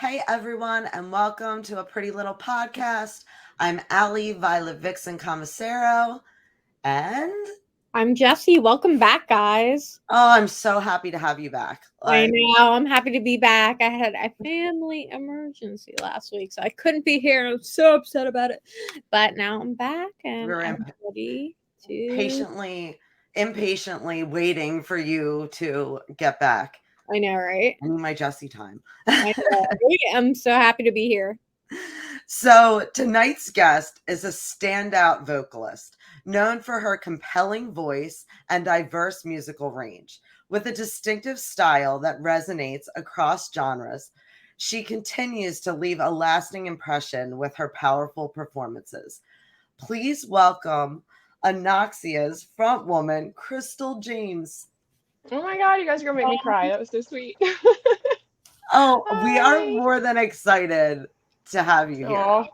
Hey everyone, and welcome to a pretty little podcast. I'm Allie Violet Vixen Commissaro, and I'm Jessie. Welcome back, guys. I'm so happy to have you back. I know. I'm happy to be back. I had a family emergency last week, so I couldn't be here. I'm so upset about it. But now I'm back, and we're I'm ready to impatiently waiting for you to get back. I know, right? I need my Jessie time. I know. I'm so happy to be here. So tonight's guest is a standout vocalist, known for her compelling voice and diverse musical range. With a distinctive style that resonates across genres, she continues to leave a lasting impression with her powerful performances. Please welcome ANOXIA's frontwoman, Chrystal James. Oh my God, you guys are gonna make me cry. That was so sweet. We are more than excited to have you here. I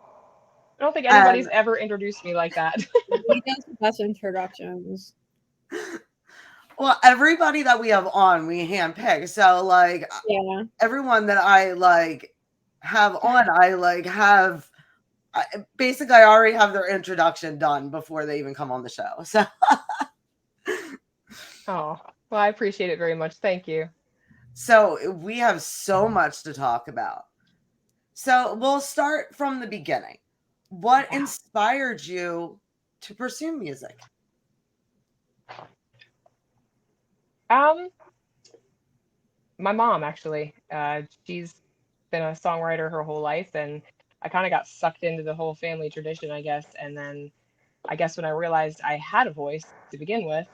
don't think anybody's ever introduced me like that. He does the best introductions. Well, everybody that we have on, we handpick. So, yeah, everyone that I have on, basically I already have their introduction done before they even come on the show. So, well, I appreciate it very much. Thank you. So we have so much to talk about. So we'll start from the beginning. What inspired you to pursue music? My mom, actually. She's been a songwriter her whole life, and I kind of got sucked into the whole family tradition, I guess. And then I guess when I realized I had a voice to begin with,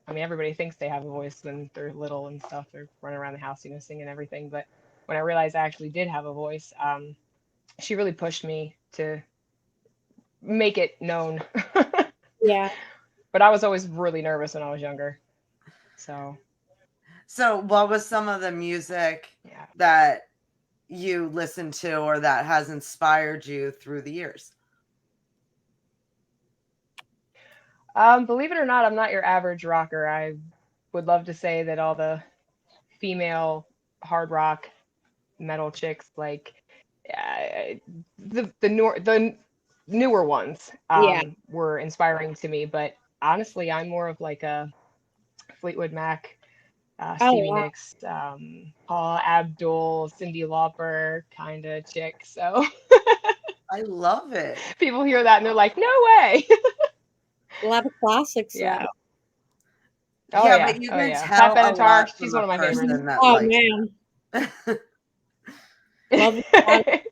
I mean, everybody thinks they have a voice when they're little and stuff. They're running around the house, singing everything. But when I realized I actually did have a voice, she really pushed me to make it known. Yeah. But I was always really nervous when I was younger. So what was some of the music that you listened to or that has inspired you through the years? Believe it or not, I'm not your average rocker. I would love to say that all the female hard rock metal chicks, the newer ones, were inspiring to me. But honestly, I'm more of like a Fleetwood Mac, Stevie Nicks, Paula Abdul, Cyndi Lauper kind of chick. So I love it. People hear that and they're like, "No way!" A lot of classics. Yeah. Oh yeah, but you can tell Pat Benatar, she's one of my favorites. Man. Love it.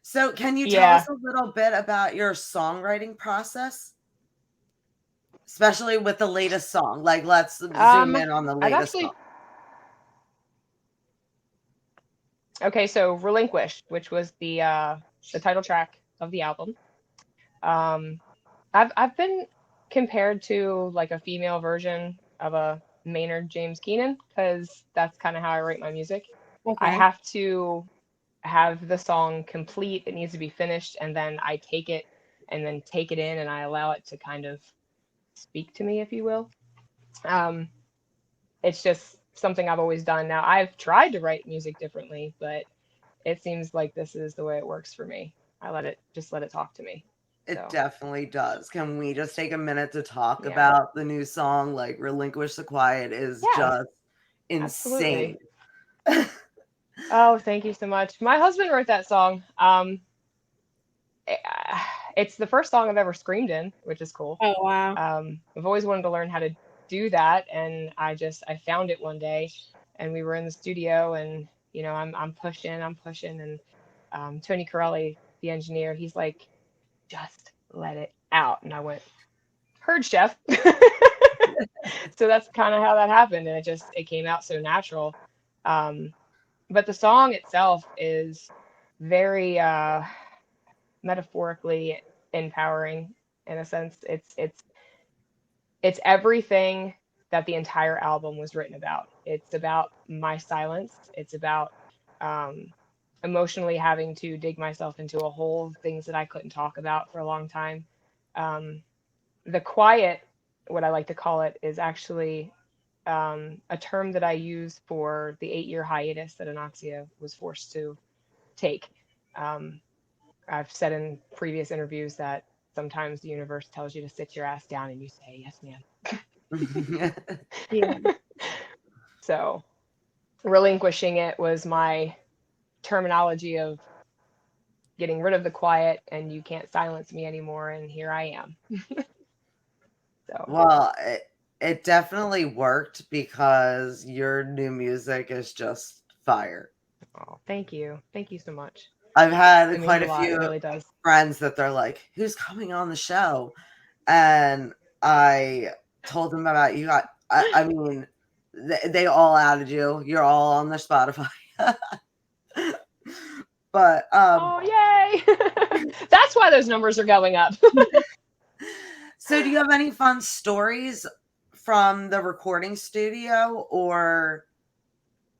So can you tell us a little bit about your songwriting process? Especially with the latest song. Let's zoom in on the latest song. Okay, so Relinquish, which was the title track of the album. I've been compared to like a female version of a Maynard James Keenan, because that's kind of how I write my music. Okay. I have to have the song complete. It needs to be finished, and then I take it and then take it in, and I allow it to kind of speak to me, if you will. It's just something I've always done. Now, I've tried to write music differently, but it seems like this is the way it works for me. I let it talk to me. It definitely does. Can we just take a minute to talk about the new song? Relinquish the Quiet is just insane. Oh, thank you so much. My husband wrote that song. It's the first song I've ever screamed in, which is cool. Oh, wow. I've always wanted to learn how to do that, and I found it one day, and we were in the studio, and I'm pushing, and Tony Corelli, the engineer, he's like, just let it out. And I went, heard, chef. So that's kind of how that happened. And it came out so natural. But the song itself is very metaphorically empowering in a sense. It's everything that the entire album was written about. It's about my silence. It's about emotionally having to dig myself into a hole of things that I couldn't talk about for a long time. The quiet, what I like to call it, is actually a term that I use for the 8-year hiatus that ANOXIA was forced to take. Um, I've said in previous interviews that sometimes the universe tells you to sit your ass down and you say, yes, ma'am. Yeah. So relinquishing it was my terminology of getting rid of the quiet and you can't silence me anymore. And here I am. So, Well, it definitely worked because your new music is just fire. oh, thank you. Thank you so much. I've had It means quite a a lot. It few really does. friends that they're like, "Who's coming on the show?" And I told them about you. I mean, they all added you. You're all on their Spotify. But Oh, yay. That's why those numbers are going up. so do you have any fun stories from the recording studio or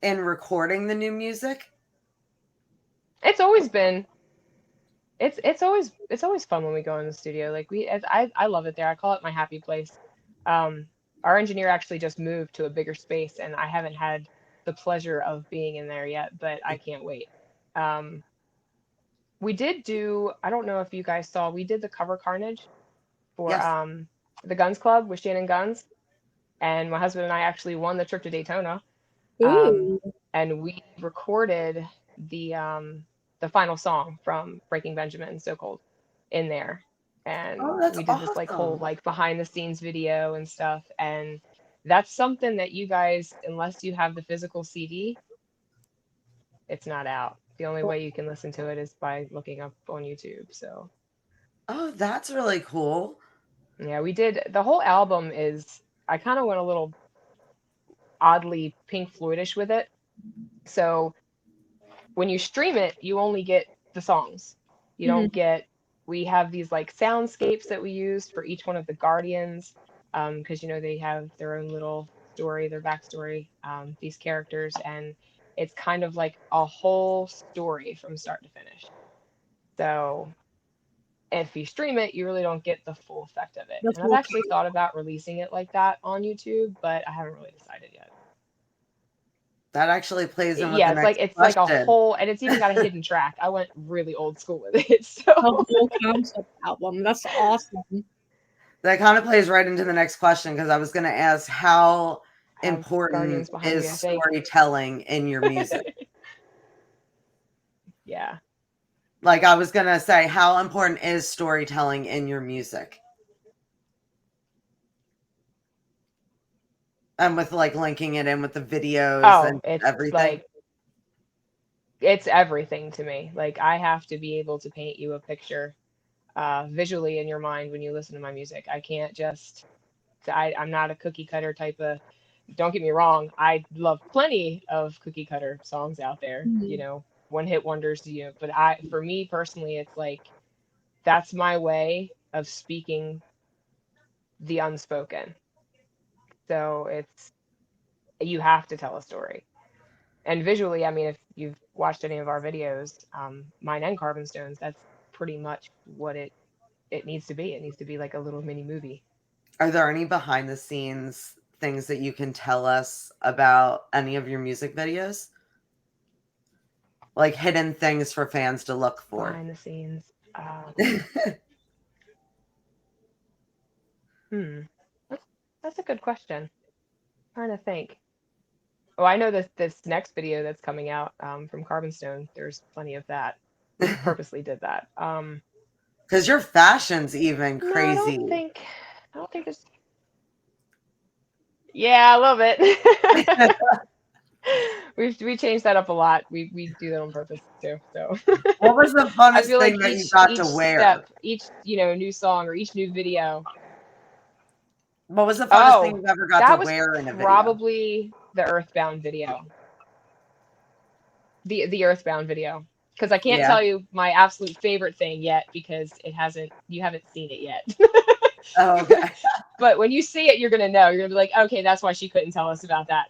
in recording the new music? It's always been it's always fun when we go in the studio. Like I love it there. I call it my happy place. Um, our engineer actually just moved to a bigger space, and I haven't had the pleasure of being in there yet, but I can't wait. Um, we did do, I don't know if you guys saw, we did the cover Carnage for Yes. the Guns Club with Shannon Guns, and my husband and I actually won the trip to Daytona. Um, Ooh. and we recorded the final song from Breaking Benjamin, So Cold, in there. And Oh, that's we did this like whole awesome. like behind the scenes video and stuff. And that's something that you guys, unless you have the physical CD, it's not out. The only way you can listen to it is by looking up on YouTube. So Oh, that's really cool. yeah, we did the whole album is I kind of went a little oddly Pink Floydish with it. So when you stream it, you only get the songs. You Mhm. don't get, we have these like soundscapes that we use for each one of the Guardians, because you know they have their own little story, their backstory, these characters, and it's kind of like a whole story from start to finish. So if you stream it, you really don't get the full effect of it. The And I've full actually thought about releasing it like that on YouTube, but I haven't really decided yet. That actually plays in with Yeah, the it's like next it's like a question. whole, and it's even got a hidden track. I went really old school with it, so whole concept album. That's awesome. That kind of plays right into the next question because I was going to ask how I have important Guardians behind is me, I think. storytelling in your music? Yeah. Like I was going to say, how important is storytelling in your music? And with like linking it in with the videos Oh, and it's everything. like it's everything to me. Like I have to be able to paint you a picture visually in your mind when you listen to my music. I can't just I'm not a cookie cutter type of, don't get me wrong, I love plenty of cookie cutter songs out there, you Mhm. know, one hit wonders, you know, but I for me personally it's like that's my way of speaking the unspoken. So it's you have to tell a story. And visually, I mean, if you've watched any of our videos, mine and Carbon Stones, that's pretty much what it needs to be. It needs to be like a little mini movie. Are there any behind the scenes things that you can tell us about any of your music videos? Like hidden things for fans to look for? Behind the scenes. Hmm, that's, that's a good question. Trying to think. Oh, I know this next video that's coming out from Carbon Stone. There's plenty of that. We purposely did that. Because your fashion's even No, I don't crazy. think. I don't think there's. Yeah, a little bit. We changed that up a lot. We do that on purpose too. So What was the I funnest feel thing like that you each got to each wear? step, each new song or each new video. What was the funnest thing Oh, you've ever got to that was wear in a video? probably the Earthbound video. The Earthbound video. Because I can't Yeah. tell you my absolute favorite thing yet because it hasn't you haven't seen it yet. Oh, okay. But when you see it, you're gonna know. You're gonna be like, okay, that's why she couldn't tell us about that.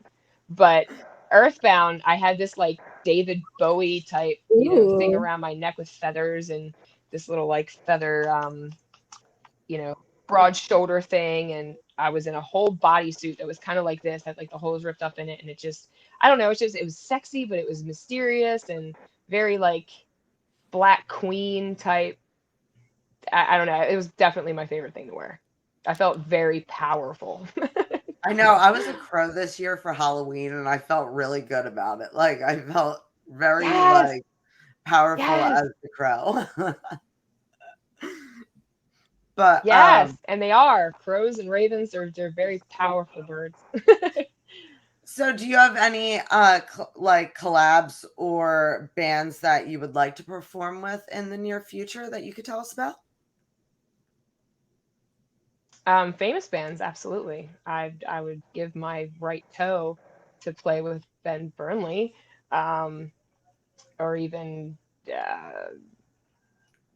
But Earthbound, I had this like David Bowie type, thing Ooh. around my neck with feathers and this little like feather, you know, broad shoulder thing. And I was in a whole bodysuit that was kind of like this, had like the holes ripped up in it, and it just, I don't know, it was sexy, but it was mysterious and very like Black Queen type. I don't know. It was definitely my favorite thing to wear. I felt very powerful. I know. I was a crow this year for Halloween, and I felt really good about it. Like I felt very Yes, like powerful yes, as the crow. But yes, and they are crows and ravens. They're very powerful birds. so do you have any like collabs or bands that you would like to perform with in the near future that you could tell us about? Famous bands, absolutely. I would give my right toe to play with Ben Burnley, um, or even uh,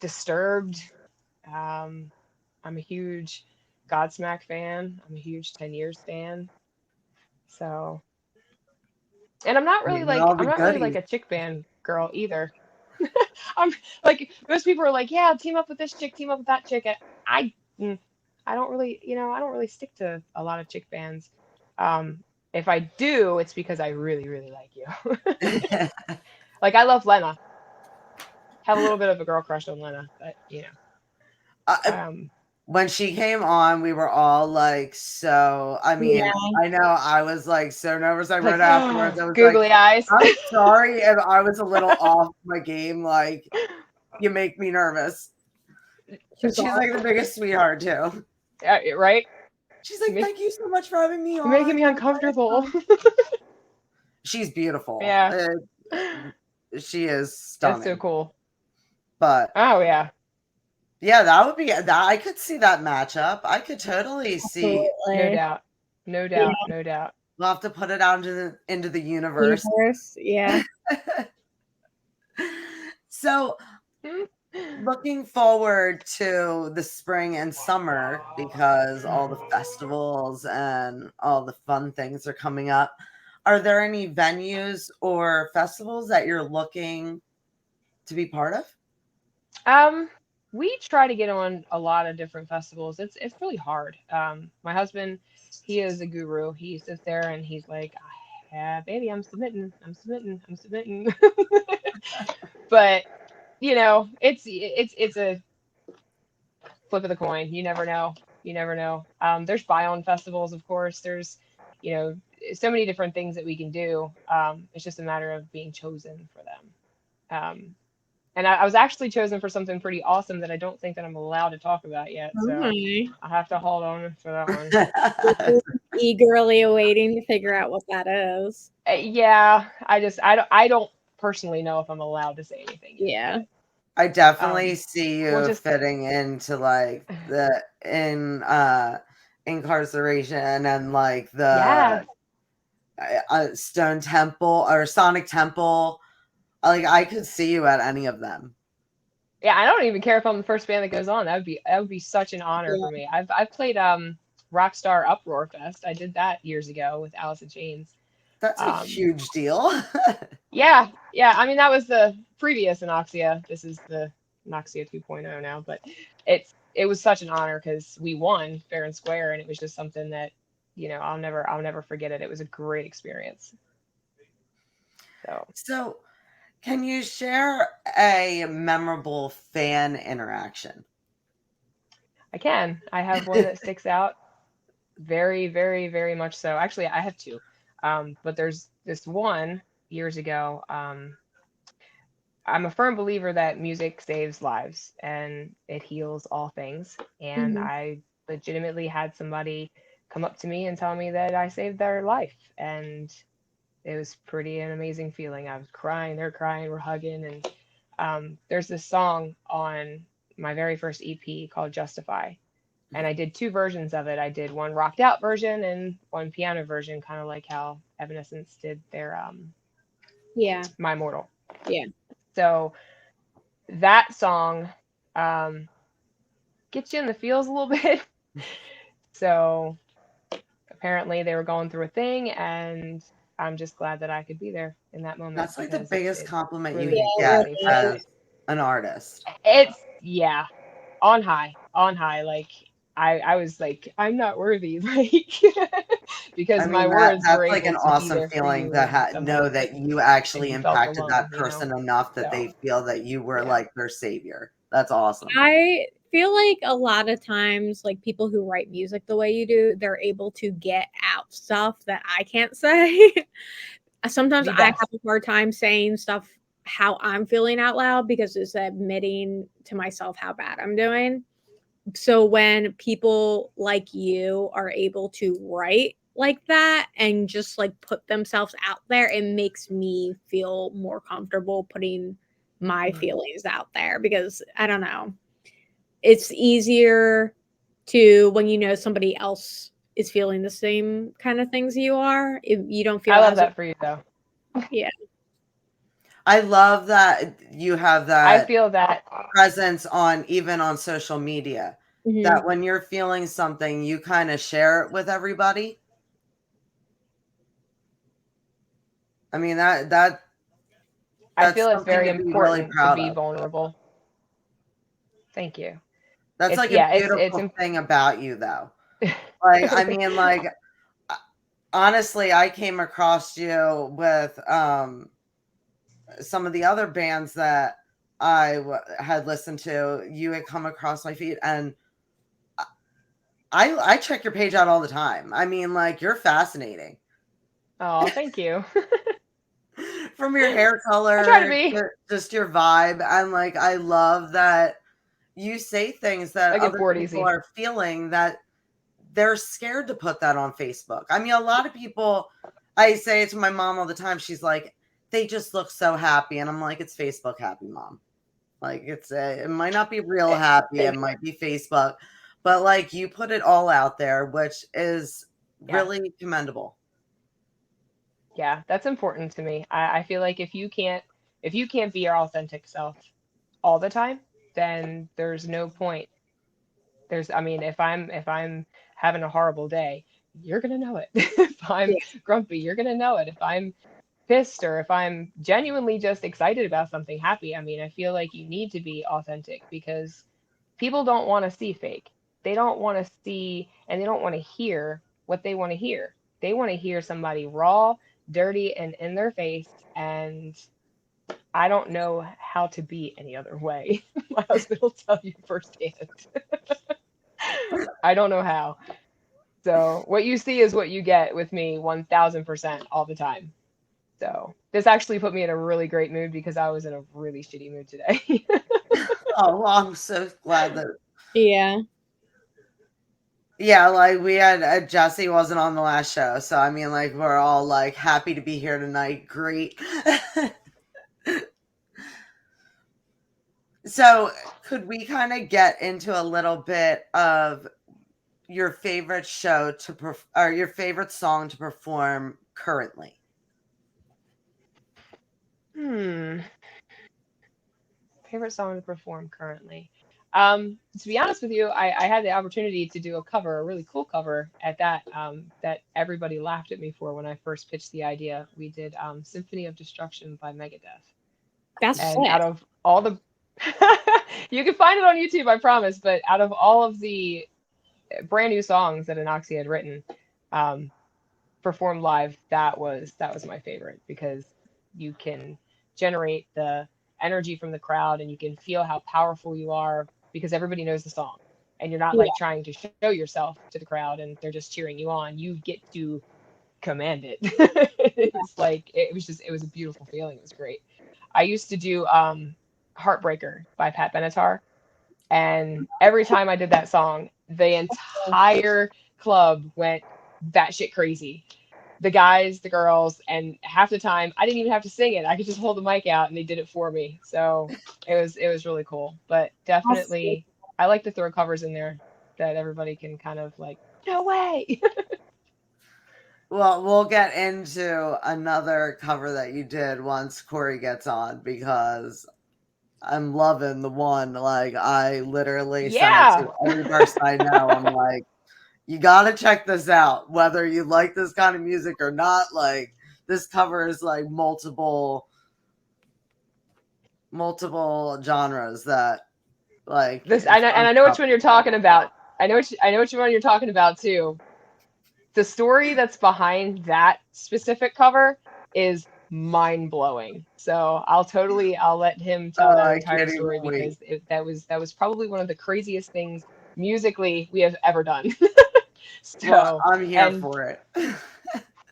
Disturbed. Um, I'm a huge Godsmack fan. I'm a huge 10 Years fan. So, and Naming all I'm the not really like goodies. a chick band girl either. I'm like most people are like, yeah, team up with this chick, team up with that chick. And I, mm, I don't really, I don't really stick to a lot of chick bands. If I do, it's because I really, really like you. Like I love Lena. Have a little bit of a girl crush on Lena, but I, um, when she came on, we were all like, so, I mean, Yeah. I know I was like so nervous. I like wrote afterwards, I was like, googly eyes. I'm sorry if I was a little off my game. Like, you make me nervous. But She's she's like the biggest sweetheart, too. Right? She's You like, make, thank you so much for having me you're making on. me uncomfortable. She's beautiful. Yeah, She is that's so stunning. cool. But Oh yeah, yeah, that would be that. I could see that matchup. I could totally see. no absolutely. doubt, no Yeah. doubt, no doubt. We'll have to put it out into the universe. Universe. Yeah. So, looking forward to the spring and summer because all the festivals and all the fun things are coming up. Are there any venues or festivals that you're looking to be part of? Um, we try to get on a lot of different festivals. It's really hard. My husband, he is a guru. He sits there and he's like, yeah, baby, I'm submitting, I'm submitting, I'm submitting. But it's a flip of the coin. You never know. You never know. There's buy-on festivals, of course. There's, you know, so many different things that we can do. It's just a matter of being chosen for them. Um, and I was actually chosen for something pretty awesome that I don't think that I'm allowed to talk about yet. Oh So my. I have to hold on for that one. Eagerly awaiting to figure out what that is. Yeah, I don't personally know if I'm allowed to say anything yet. Yeah. I But, definitely see we'll you just fitting into like the in incarceration and like the yeah. Stone Temple or Sonic Temple. Like I could see you at any of them. Yeah, I don't even care if I'm the first band that goes on. That would be such an honor Yeah. for me. I've played Rockstar Uproar Fest. I did that years ago with Alice in Chains. That's a Um, huge deal. yeah, yeah. I mean that was the previous ANOXIA. This is the ANOXIA 2.0 now, but it was such an honor because we won fair and square, and it was just something that I'll never forget it. It was a great experience. So So, can you share a memorable fan interaction? I have one that sticks out very, very, very much so. Actually, I have two. But there's this one years ago. I'm a firm believer that music saves lives and it heals all things. And Mhm. I legitimately had somebody come up to me and tell me that I saved their life. And it was pretty an amazing feeling. I was crying, they're crying, we're hugging. And there's this song on my very first EP called Justify. And I did two versions of it. I did one rocked out version and one piano version, kind of like how Evanescence did their Yeah. My Mortal. Yeah. So that song um, gets you in the feels a little bit. So apparently they were going through a thing, and I'm just glad that I could be there in that moment That's like the because biggest it compliment you Yeah. really could It get saved really lives. is. as an artist. It's yeah, on high, on high. Like I was like, I'm not worthy, like because I my mean, words were that's like an able to be awesome there for feeling you to and know sometimes that you if actually you felt impacted alone, that person enough that So they feel that you were yeah. like their savior. That's awesome. I feel like a lot of times, like people who write music the way you do, they're able to get out stuff that I can't say. Sometimes The I have best. a hard time saying stuff how I'm feeling out loud because it's admitting to myself how bad I'm doing. So when people like you are able to write like that and just like put themselves out there, it makes me feel more comfortable putting my feelings out there because I don't know. It's easier to when you know somebody else is feeling the same kind of things you are. If you don't feel I love as that for you though. yeah. I love that you have I that feel that presence on even on social media. Mhm. That when you're feeling something, you kind of share it with everybody. I mean I that's feel it's something very to be really important to proud be of. vulnerable. Thank you. That's It's like a yeah, it's beautiful thing about you though. Like I mean like honestly, I came across you with some of the other bands that had listened to. You had come across my feed, and I check your page out all the time. I mean, like you're fascinating. Oh, thank you. From your hair I try to color be. to just your vibe, and like I love that you say things that I get other bored people easy. are feeling that they're scared to put that on Facebook. I mean, a lot of people, I say it to my mom all the time. She's like, they just look so happy. And I'm like, it's Facebook happy, mom. Like, it might not be real happy. It Thank might be Facebook, but like you put it all out there, which is yeah. really commendable. Yeah, that's important to me. I feel like if you can't be your authentic self all the time, then there's no point. I mean, if I'm having a horrible day, you're gonna know it. If I'm Yeah. grumpy, you're gonna know it. If I'm pissed or if I'm genuinely just excited about something happy, I mean, I feel like you need to be authentic because people don't want to see fake. They don't want to see and they don't want to hear what they want to hear. They want to hear somebody raw, dirty, and in their face. And I don't know how to be any other way. My husband will tell you firsthand. I don't know how. So what you see is what you get with me 1000% all the time. So this actually put me in a really great mood because I was in a really shitty mood today. Oh, well, I'm so glad that, Yeah. yeah, like we had Jesse wasn't on the last show. So, I mean, like, we're all like happy to be here tonight. Great. So, could we kind of get into a little bit of your favorite show to or your favorite song to perform currently? Hmm. Favorite song to perform currently. To be honest with you, I had the opportunity to do a cover, a really cool cover at that, that everybody laughed at me for when I first pitched the idea. We did Symphony of Destruction by Megadeth. That's And sick. out of all the, you can find it on YouTube, I promise, but out of all of the brand new songs that ANOXIA had written, um, performed live, that was my favorite because you can generate the energy from the crowd and you can feel how powerful you are because everybody knows the song and you're not Yeah. like trying to show yourself to the crowd and they're just cheering you on. You get to command it. It's like it was a beautiful feeling. It was great. I used to do Heartbreaker by Pat Benatar, and every time I did that song, the entire club went batshit crazy. The guys, the girls, and half the time I didn't even have to sing it. I could just hold the mic out and they did it for me. So it was really cool. But That's sick. definitely I like to throw covers in there that everybody can kind of like, no way. Well, we'll get into another cover that you did once Corey gets on because I'm loving the one. Like, I literally sent it Yeah. to every person I know. I'm like, you got to check this out, whether you like this kind of music or not. Like, this cover is like multiple genres that like This it's I know which one you're talking about. I know which one you're talking about too. The story that's behind that specific cover is mind blowing. So I'll let him tell that I entire can't even story wait. because that was probably one of the craziest things musically we have ever done. Well, So, I'm here and for it.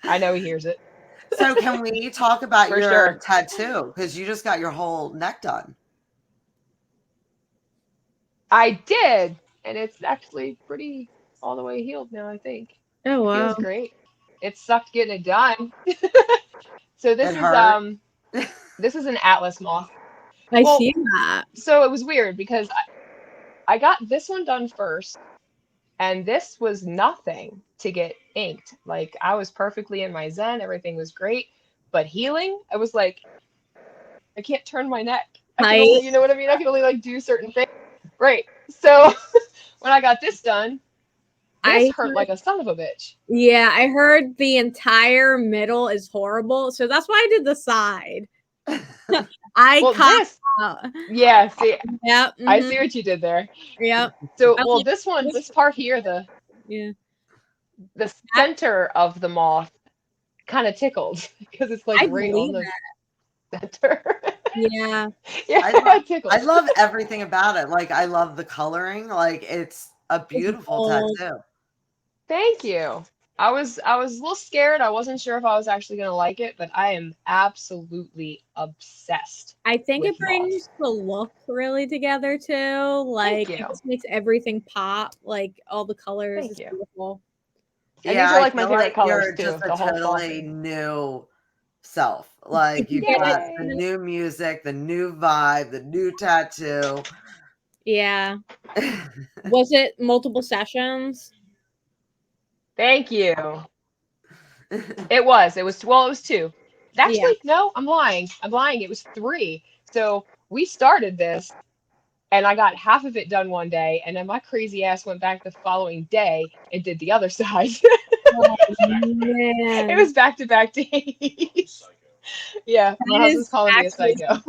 I know he hears it So can we talk about for your sure. tattoo? Because you just got your whole neck done. I did, and it's actually pretty all the way healed now, I think. Oh It wow. feels great. It sucked getting it done. So It hurt. this is an Atlas moth. I Well, see that. so it was weird because I got this one done first, and this was nothing to get inked. Like I was perfectly in my zen, everything was great, but healing, I was like, I can't turn my neck. I can I only, you know what I mean? I can only like do certain things. Right. So when I got this done, this I hurt like a son of a bitch. yeah, I heard the entire middle is horrible. So that's why I did the side. I Well, cut this, out. yeah, see, Yep. I see what you did there. Yep. So, I well, like this part here, yeah. the That, center of the moth kind of tickled because it's like I right on believe the it. center. Yeah. Yeah, I love it I tickled. love everything about it. Like I love the coloring. Like it's a It's beautiful bold. tattoo. Thank you. I was a little scared. I wasn't sure if I was actually gonna like it, but I am absolutely obsessed I think with it moths. brings the look really together too. Thank Like it you. just makes everything pop. Like all the colors Thank is you. beautiful. And Yeah, these are I like my feel favorite like colors you're just too, a the whole cloth. totally new self. Like you've got the Yay! new music, the new vibe, the new tattoo. Yeah. Was it multiple sessions? Thank you. It was. Well, it was two. Yeah. Actually, no, I'm lying. I'm lying. It was three. So we started this and I got half of it done one day, and then my crazy ass went back the following day and did the other side. Oh It man. was back to back days. Yeah, my That husband's is calling me a actually psycho.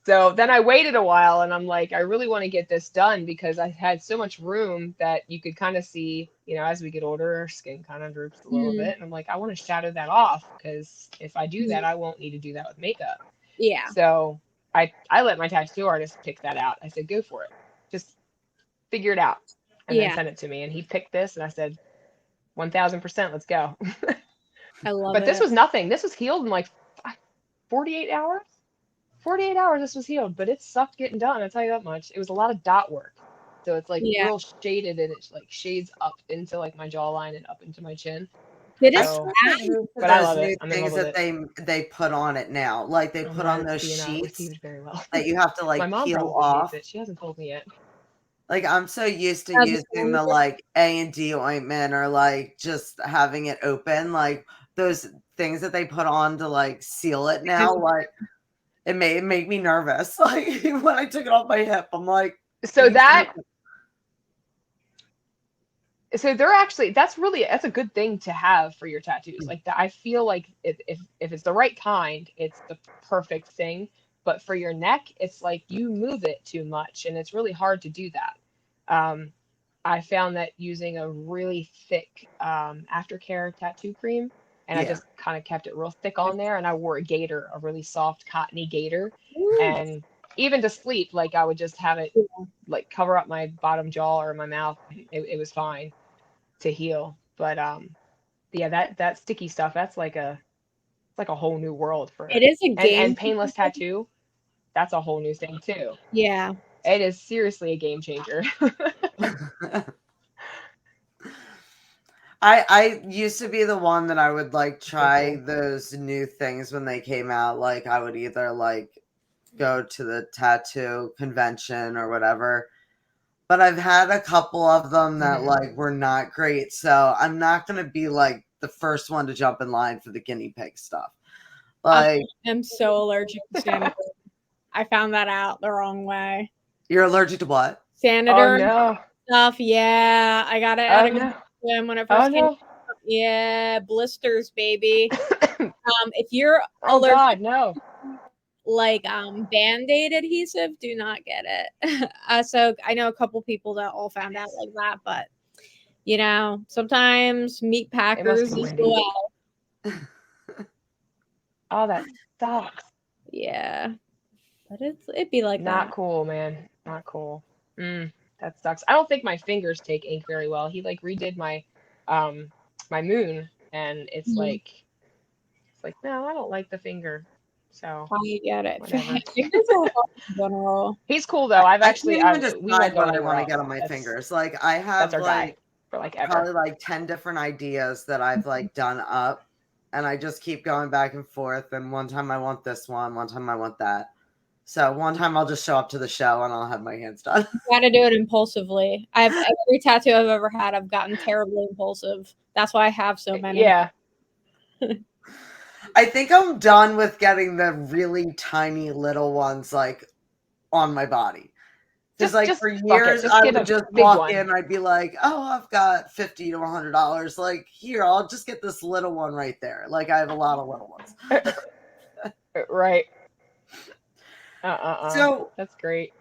So then I waited a while and I'm like, I really want to get this done because I had so much room that you could kind of see, as we get older, our skin kind of droops a little Mhm. bit. And I'm like, I want to shadow that off because if I do that, Mhm. I won't need to do that with makeup. Yeah. So I let my tattoo artist pick that out. I said, go for it. Just figure it out and then Yeah. send it to me. And he picked this and I said, 1000%, let's go. I love But this it. was nothing. This was healed in like 48 hours. 48 hours this was healed, but it sucked getting done. I'll tell you that much. It was a lot of dot work. So it's like Yeah. real shaded and it like shades up into like my jawline and up into my chin. Did I it So, can't get snap? used to but I those love new it. I'm in love things with that it. they put on it now. Like they I'm put glad on it's those being sheets received very well. that you have to My like mom peel probably hates off. it. She hasn't told me yet. Like I'm so used to As a using the like A&D ointment or like just having it open. Like those things that they put on to like seal it now. Like it made me nervous. Like when I took it off my hip, I'm like, So they're actually that's a good thing to have for your tattoos. Like that, I feel like if it's the right kind, it's the perfect thing. But for your neck, it's like you move it too much, and it's really hard to do that. Um, I found that using a really thick aftercare tattoo cream, and I yeah. just kind of kept it real thick on there, and I wore a gaiter, a really soft cottony gaiter, Ooh. and even to sleep, like I would just have it like cover up my bottom jaw or my mouth. It was fine to heal. But yeah, that sticky stuff, that's like a whole new world It for is a and game. painless tattoo, that's a whole new thing too. Yeah. It is seriously a game changer. I used to be the one that I would like So try cool. those new things when they came out. Like I would either like go to the tattoo convention or whatever. But I've had a couple of them that Mhm. like were not great. So I'm not gonna be like the first one to jump in line for the guinea pig stuff. I Like am so allergic to Sanader. I found that out the wrong way. you're allergic to what? Oh Sanader no. stuff, yeah. I got it at Oh a good no. gym when it Oh first came no. out. Yeah, blisters, baby. If you're Oh allergic God, no. like Band-Aid adhesive, do not get it. So I know a couple people that all found out like that, but you know, sometimes meat packers be is the way. Oh, that sucks. Yeah. But it'd be like Not that. cool, man. Not cool. That sucks. I don't think my fingers take ink very well. He like redid um my moon, and Mhm. it's like no, I don't like the finger. So I get it. whatever. Fingers are hard in general. He's cool though. I've I can't actually even we won't decide go what I anywhere want to else. get on my fingers. Like I That's have our guy like for like ever. probably like 10 different ideas that I've like done up, and I just keep going back and forth, and one time I want this one time I want that. So one time I'll just show up to the show and I'll have my hands done. Gotta do it impulsively. I've every tattoo I've ever had, I've gotten terribly impulsive. That's why I have so many. Yeah. I think I'm done with getting the really tiny little ones like on my body. Because like for fuck it. years Just I get would a just big walk one. in, I'd be like, oh, I've got $50 to $100. Like here, I'll just get this little one right there. Like I have a lot of little ones. Right. So That's great.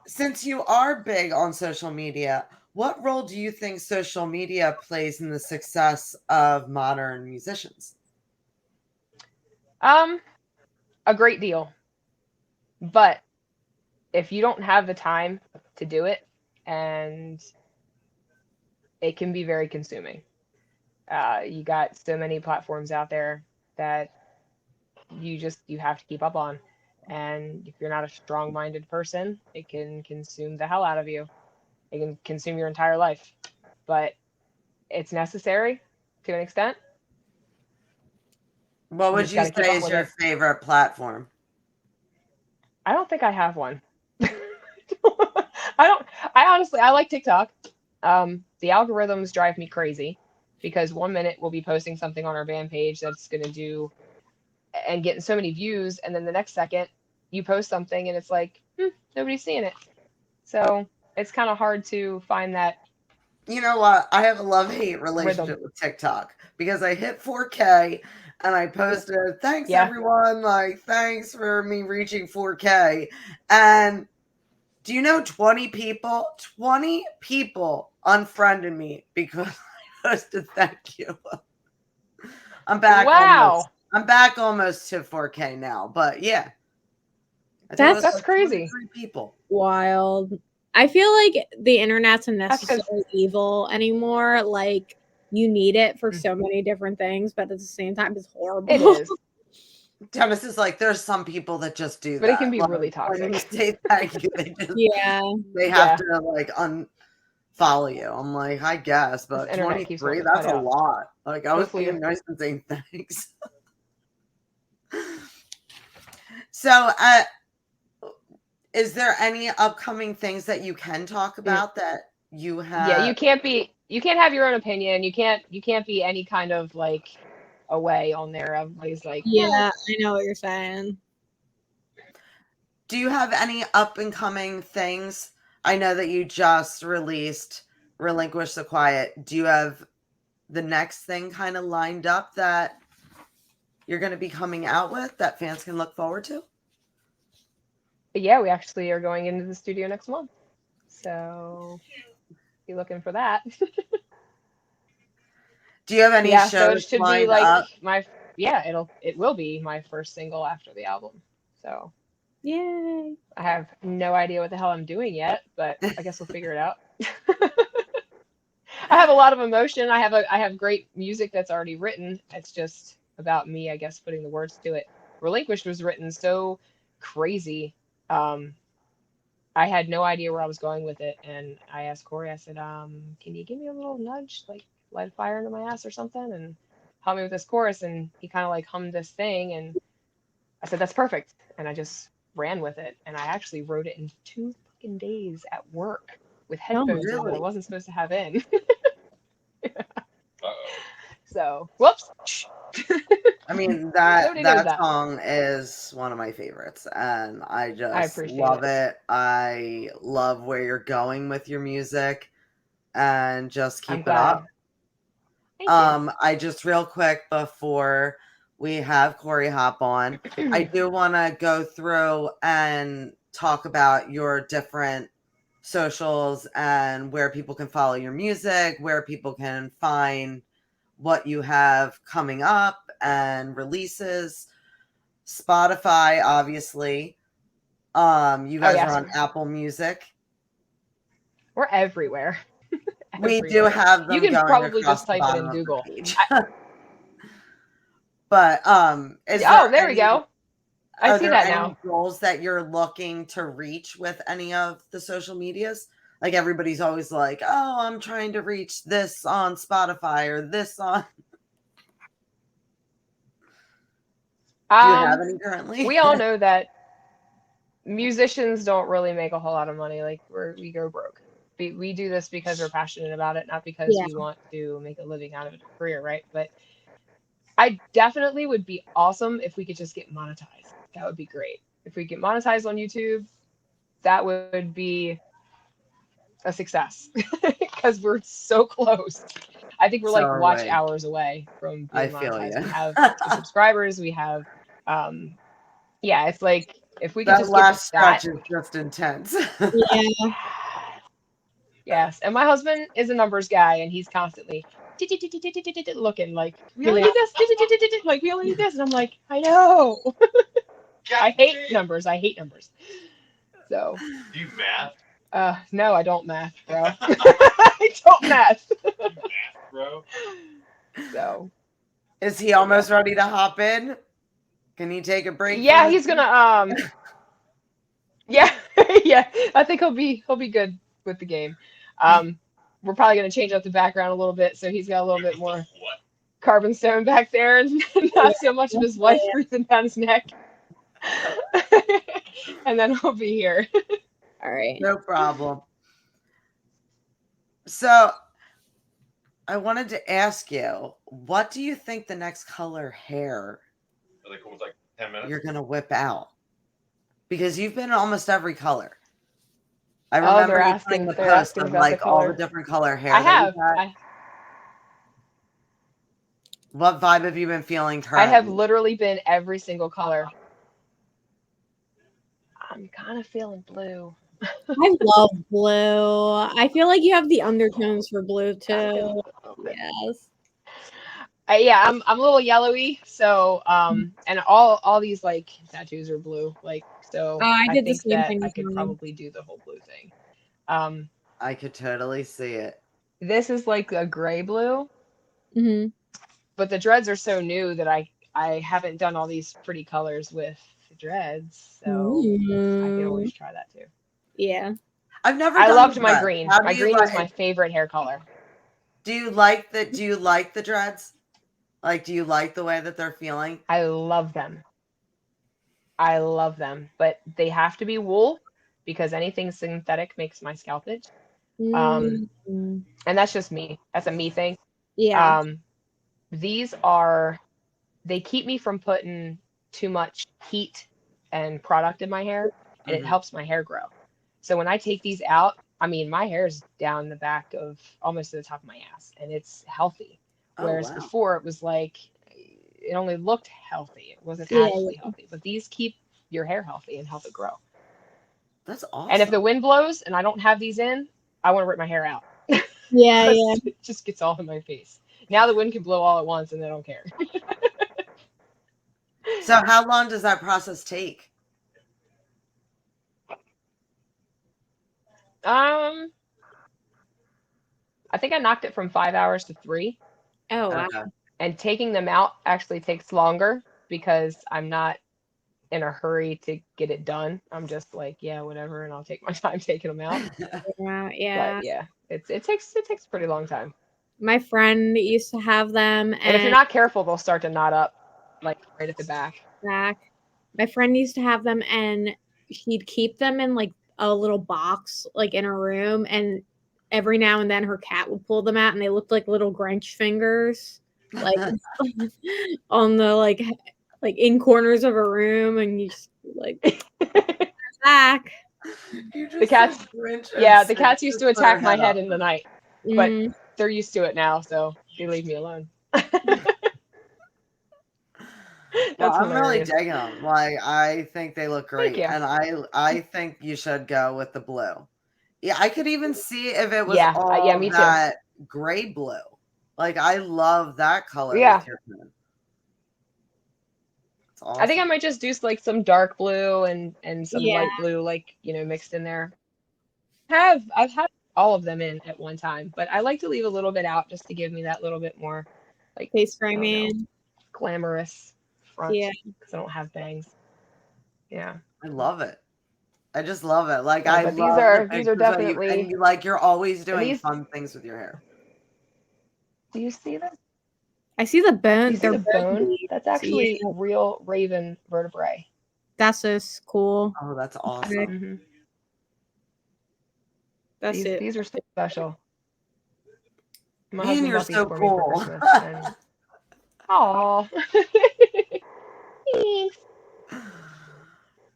since you are big on social media, what role do you think social media plays in the success of modern musicians? A great deal. But if you don't have the time to do it, and it can be very consuming. You got so many platforms out there that you have to keep up on. And if you're not a strong-minded person, it can consume the hell out of you. It can consume your entire life. But it's necessary to an extent. What You would just you got to keep say up is with your it. favorite platform? I don't think I have one. I honestly, I like TikTok. The algorithms drive me crazy because one minute we'll be posting something on our band page that's going to do and getting so many views, and then the next second you post something and it's like, nobody's seeing it. So it's kind of hard to find that You know what? I have a love-hate rhythm. relationship with TikTok because I hit 4K and I posted, thanks Yeah. everyone, like thanks for me reaching 4K. And do you know 20 people? 20 people unfriended me because I posted thank you. I'm back almost. Wow. I'm back almost to 4K now, but yeah. I think it was That's like crazy. 23 people. Wild. I feel like the internet's That's because unnecessary evil anymore. Like you need it for so many different things, but at the same time, it's horrible. it is, Dennis is like, there's some people that just do but it can that. be Like, really when you toxic. say thank you, Yeah. they have Yeah. to like unfollow you. I'm like, I guess, This but internet keeps wanting 23, to cut that's a out. lot. Like I was Hopefully, being nice and saying thanks. So, is there any upcoming things that you can talk mm, about that you yeah, have? you can't have your own opinion. You can't be any kind of like away on there. Everybody's like, Yeah, I know what you're saying. Do you have any up and coming things? I know that you just released Relinquish the Quiet. Do you have the next thing kind of lined up that you're going to be coming out with that fans can look forward to? yeah, we actually are going into the studio next month. So be looking for that. Do you have any Yeah, so it shows should be lined like up? it will be my first single after the album. So Yay. I have no idea what the hell I'm doing yet, but I guess we'll figure it out. I have a lot of emotion. I have great music that's already written. It's just about me, I guess, putting the words to it. Relinquished was written so crazy. Um, I had no idea where I was going with it, and I asked Corey. I said, "Can you give me a little nudge, like light a fire under my ass or something, and help me with this chorus?" And he kind of like hummed this thing, and I said, "That's perfect." And I just ran with it, and I actually wrote it in 2 fucking days at work with Oh my headphones in that I Really? wasn't supposed to have in. So, whoops. I mean Nobody knows that that. song is one of my favorites and I I just appreciate love it. it. I love where you're going with your music and just I'm keep it glad. up. Thank you. I just real quick before We have Corey hop on. I do want to go through and talk about your different socials and where people can follow your music, where people can find what you have coming up and releases. Spotify, obviously. You guys are on Apple Music. We're everywhere. We do have them. You can going probably across just the type it bottom in of the Google. page. But there we go. I see that now. Goals that you're looking to reach with any of the social medias? Like everybody's always like, "Oh, I'm trying to reach this on Spotify or this on." Do you have any currently? We all know that musicians don't really make a whole lot of money. Like we go broke. We do this because we're passionate about it, not because we want to make a living out of it, a career, right? But I definitely would be awesome if we could just get monetized. That would be great. If we get monetized on YouTube, that would be a success because we're so close. I think we're like watch hours away from being monetized. We have the subscribers. We have, it's like if we could just last stretch is just intense. Yeah. Yes, and my husband is a numbers guy, and he's constantly looking like we only need this, like we only need this, and I'm like, I know. I hate numbers. So. Do you math? No, I don't math, bro. I don't math. Math, bro. So. Is he almost ready to hop in? Can he take a break? Yeah, he's gonna Yeah, yeah. I think he'll be good with the game. We're probably gonna change up the background a little bit, so he's got a little bit more carbon stone back there, and not so much of his wife breathing down his neck. And then he'll be here. All right. No problem. So I wanted to ask you, what do you think the next color hair like 10 minutes you're gonna whip out? Because you've been in almost every color. I remember you putting the post of like all the different color hair. I have. What vibe have you been feeling currently? I have literally been every single color. I'm kind of feeling blue. I love blue. I feel like you have the undertones for blue too. Yes. I'm a little yellowy, so and all these like tattoos are blue, like so. I did think the same that thing I could probably do the whole blue thing. I could totally see it. This is like a gray blue, but the dreads are so new that I haven't done all these pretty colors with the dreads, so I could always try that too. Yeah, I've never. I loved my green. My green was my favorite hair color. Do you like the? Do you like the dreads? Like, do you like the way that they're feeling? I love them. But they have to be wool because anything synthetic makes my scalp itch. And that's just me. That's a me thing. Yeah. They keep me from putting too much heat and product in my hair, and it helps my hair grow. So when I take these out, I mean, my hair is down the back of almost to the top of my ass, and it's healthy. Whereas before it was like, it only looked healthy. It wasn't actually healthy. But these keep your hair healthy and help it grow. That's awesome. And if the wind blows and I don't have these in, I want to rip my hair out. Yeah. It just gets all in my face. Now the wind can blow all at once and I don't care. So how long does that process take? I think I knocked it from 5 hours to 3. Oh, wow. And taking them out actually takes longer because I'm not in a hurry to get it done. I'm just like, yeah, whatever, and I'll take my time taking them out. Yeah. But yeah, it takes a pretty long time. My friend used to have them, and if you're not careful, they'll start to knot up, like right at the back. My friend used to have them, and she'd keep them in like a little box, like in a room, and every now and then her cat would pull them out, and they looked like little Grinch fingers, like on the like in corners of a room, and you just like back. The cats, the cats used to attack my head in the night, but they're used to it now, so they leave me alone. Well, That's I'm really hilarious. digging them. Like, I think they look Thank great, you. and I think you should go with the blue. Yeah, I could even see if it was Yeah, all me too. that gray blue. Like, I love that color Yeah. with your pen. It's I think I awesome. might just do like some dark blue and some Yeah. light blue, like, mixed in there. I've had all of them in at one time, but I like to leave a little bit out just to give me that little bit more, like, Face I don't know, framing. glamorous front, Yeah. because I don't have bangs. Yeah. I love it. I just love it. Like, No, I but love the these are pictures of you, and definitely, like you're always and doing these, fun things with your hair. do you see this? I see the bone. You see the bone? beads. That's actually Yeah, real raven vertebrae. that's just cool. Oh, that's awesome. Mm-hmm. That's it. These are so special. My Man, husband you're bought these so for me for cool. Christmas. And aw. Thanks.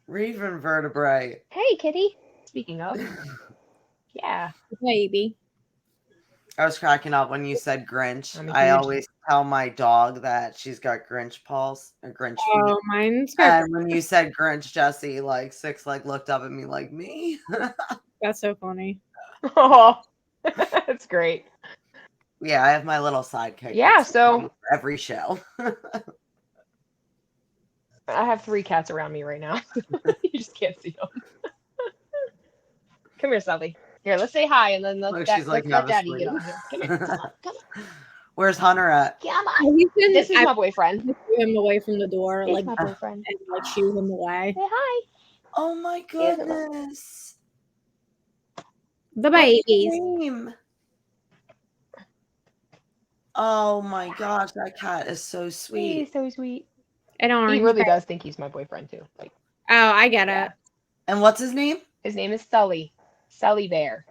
Raven vertebrae. Hey, kitty. Speaking of, yeah. Baby. I was cracking up when you said Grinch. I'm a I huge. always tell my dog that she's got Grinch paws or Grinch feet. Oh, mine's got. And when you said Grinch, Jesse, like Six, like looked up at me like me. That's so funny. Oh, that's great. Yeah, I have my little sidekick. Yeah, that's so with me for every show. I have 3 cats around me right now. You just can't see them. Come here, Sully. Here, let's say hi, and then Look, she's like, let no, Daddy asleep. get on here. Come here, come on, come on. Where's Hunter at? Come on. He's been, This is I my boyfriend. shoo him away from the door, He's like, my boyfriend. and like shoo him away. Say hi. Oh my Here's him. goodness. The What's his babies. name? Oh my gosh, that cat is so sweet. He's so sweet. And orange. He really does think he's my boyfriend too. Like, Oh, I get Yeah. it. And what's his name? his name is Sully. Sully Bear.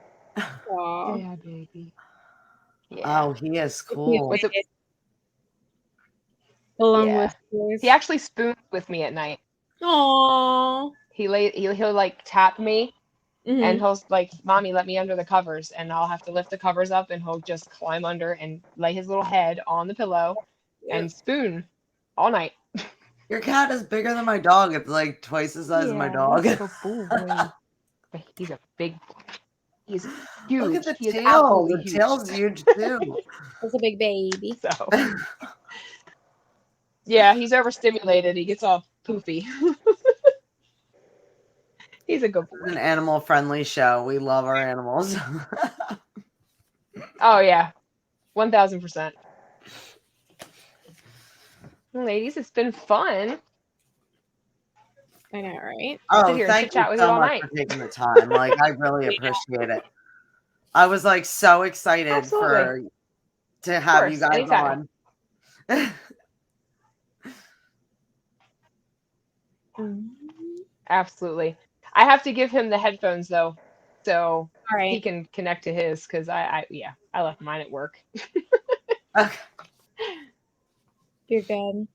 Aw. Yeah, baby. Yeah. Oh, he is cool. What's it? Along Yeah. with He actually spoons with me at night. Aww. He'll like tap me, Mhm. and he'll like, "Mommy, let me under the covers," and I'll have to lift the covers up, and he'll just climb under and lay his little head on the pillow and spoon all night. Your cat is bigger than my dog. It's like twice the size of my dog. He's a boy. But he's a big boy. He's huge. Look at the He is tail. absolutely The huge. tail's huge too. That's a big baby. So yeah, he's overstimulated. He gets all poofy. He's a good It's boy. an animal friendly show. We love our animals. Oh yeah, 1000%. Ladies, it's been fun. I know, right? Oh, here and thank you chit-chat with so you all much night. for taking the time. Like, I really appreciate it. I was like so excited Absolutely. to have course, you guys anytime. on. Absolutely. I have to give him the headphones though, so All he right. can connect to his, because I left mine at work. Okay. You're good.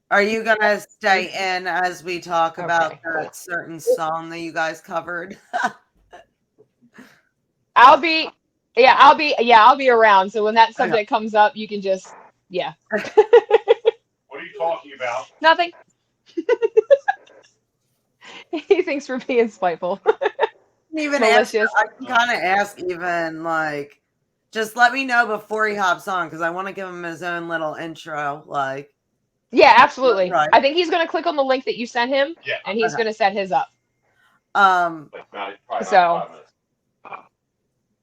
Are you gonna stay in as we talk about Okay, that cool. certain song that you guys covered? I'll be around. So when that subject comes up, you can just What are you talking about? nothing. He thinks we're being spiteful. Even Malicious. I can kind of ask, even like, just let me know before he hops on, because I want to give him his own little intro. Like, Yeah, absolutely. Right. I think he's gonna click on the link that you sent him, Yeah. and he's gonna set his up. Like probably So- about 5 minutes.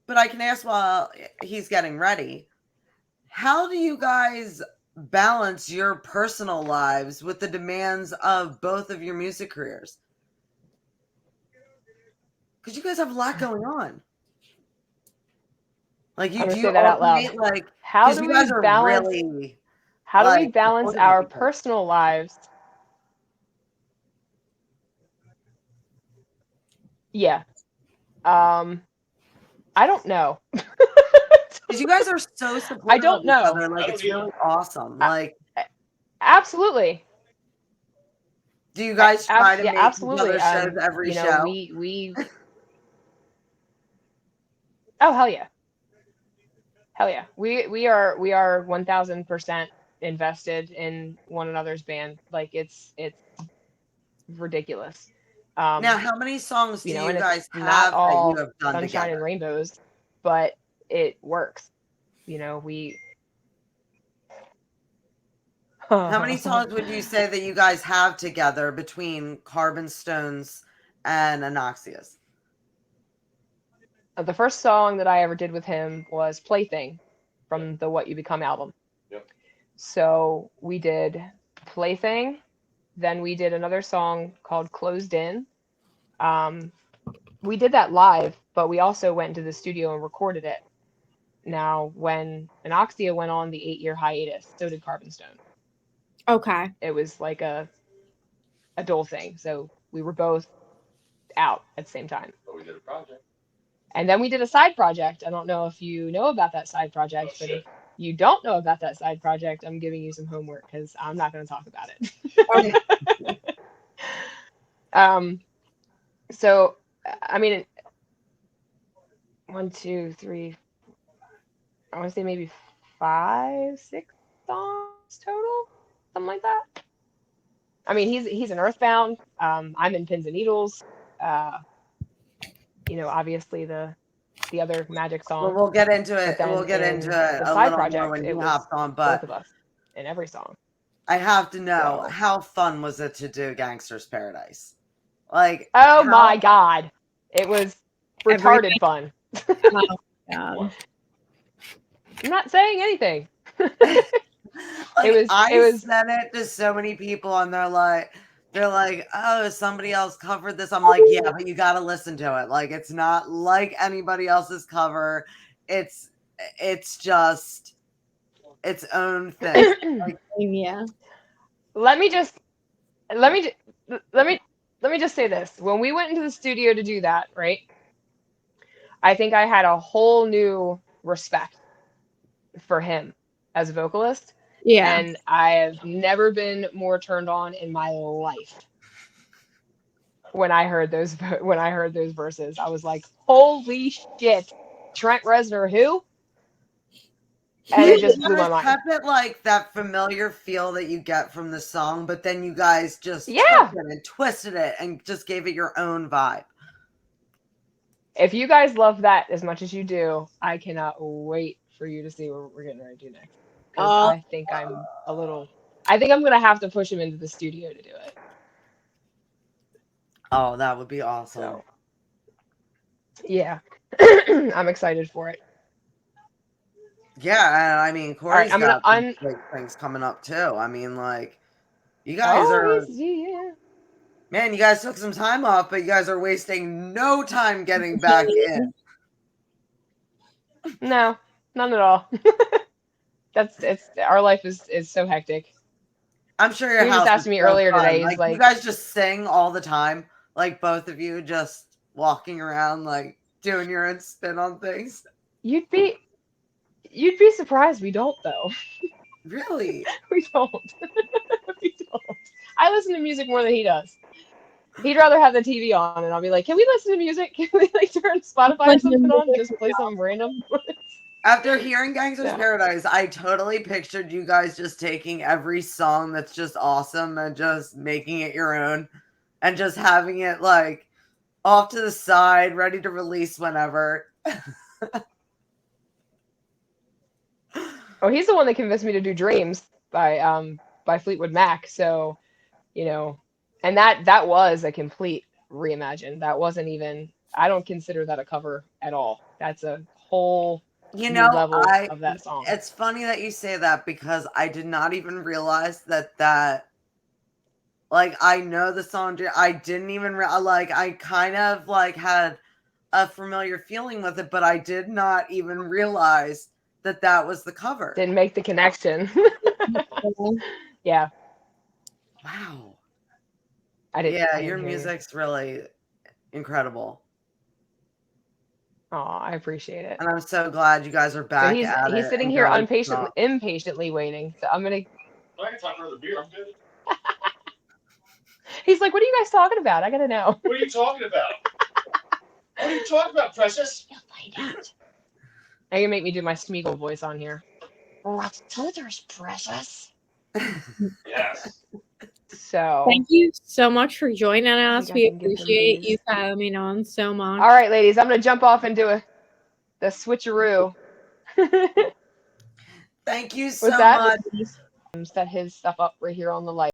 but I can ask while he's getting ready. How do you guys balance your personal lives with the demands of both of your music careers? Because you guys have a lot going on. Like, I'm gonna do say you that out alternate? loud. Like, How because do you we guys are balance? really How do we like, balance supportive of our each other. personal lives? Yeah. I don't know. Because you guys are so supportive I don't of each know. other. Like, I it's don't really awesome. Like, Absolutely. do you guys try to Yeah, make each absolutely. other shows every show? We Oh, hell yeah. Hell yeah. We are 1000% invested in one another's band. Like it's ridiculous. Now, how many songs do You know, you and guys it's not have that you all have done sunshine and together? rainbows, but it works. You know, we How many songs would you say that you guys have together between Carbon Stones and Anoxias? The first song that I ever did with him was Plaything from the What You Become album. Yep. So we did Plaything, then we did another song called Closed In. We did that live, but we also went into the studio and recorded it. Now, when Anoxia went on the 8-year hiatus, so did Carbon Stone. Okay. It was like a dual thing. So we were both out at the same time. But we did a project. And then we did a side project. I don't know if you know about that side project, but if you don't know about that side project, I'm giving you some homework because I'm not going to talk about it. So, I mean, 1, 2, 3, I want to say maybe 5, 6 songs total, something like that. I mean, he's an Earthbound. I'm in Pins and Needles. You know, obviously the other Magic song. Well, we'll get into it. But then We'll get in into it the a side little more project, when it you was hopped on. both But of us in every song. I have to know, So- how fun was it to do Gangster's Paradise? Like, Oh my God, it was retarded Everything. fun. Oh, God. I'm not saying anything. Like, I it was sent it to so many people, and they're like, oh, somebody else covered this. I'm like, yeah, but you got to listen to it. Like, it's not like anybody else's cover. It's just its own thing. Like, Yeah. let me just say this. When we went into the studio to do that, right? I think I had a whole new respect for him as a vocalist. Yeah. And I have never been more turned on in my life. When I heard those verses, I was like, "Holy shit, Trent Reznor, who?" And it just blew my you guys mind. kept it like that familiar feel that you get from the song, but then you guys just took it and twisted it and just gave it your own vibe. If you guys love that as much as you do, I cannot wait for you to see what we're getting ready to do next. Because I think I'm going to have to push him into the studio to do it. Oh, that would be awesome. So, yeah, I'm excited for it. Yeah, and I mean, Corey's All right, got some big things coming up too. I mean, like, you guys man, you guys took some time off, but you guys are wasting no time getting back in. No, none at all. Our life is so hectic. I'm sure your he house just asked me earlier fun. today. He's like, you guys just sing all the time, like both of you just walking around, like doing your own spin on things. You'd be surprised. We don't though. Really? We don't. We don't. I listen to music more than he does. He'd rather have the TV on, and I'll be like, "Can we listen to music? Can we like turn Spotify or something on and just play something random?" After hearing Gangster's Paradise, I totally pictured you guys just taking every song that's just awesome and just making it your own and just having it like off to the side, ready to release whenever. Oh, he's the one that convinced me to do Dreams by Fleetwood Mac. So, you know, and that was a complete reimagine. That wasn't even, I don't consider that a cover at all. That's a whole new level of that song. It's funny that you say that because I did not even realize that like, I know the song. I didn't even like, I kind of like had a familiar feeling with it, but I did not even realize that was the cover. Didn't make the connection. Yeah. Wow. I didn't your music's really incredible. Oh, I appreciate it. And I'm so glad you guys are back at it. He's sitting here impatiently waiting. So I'm gonna. I can talk another beer. I'm good. He's like, "What are you guys talking about? I gotta know." What are you talking about? What are you talking about, Precious? You'll find out. Now you make me do my Smeagol voice on here. So there's precious. Yes. So Thank you so much for joining us. think I We can give them appreciate these. you coming on so much. All right, ladies, I'm gonna jump off and do the switcheroo. Thank you What's so that? much. Set his stuff up right here on the light.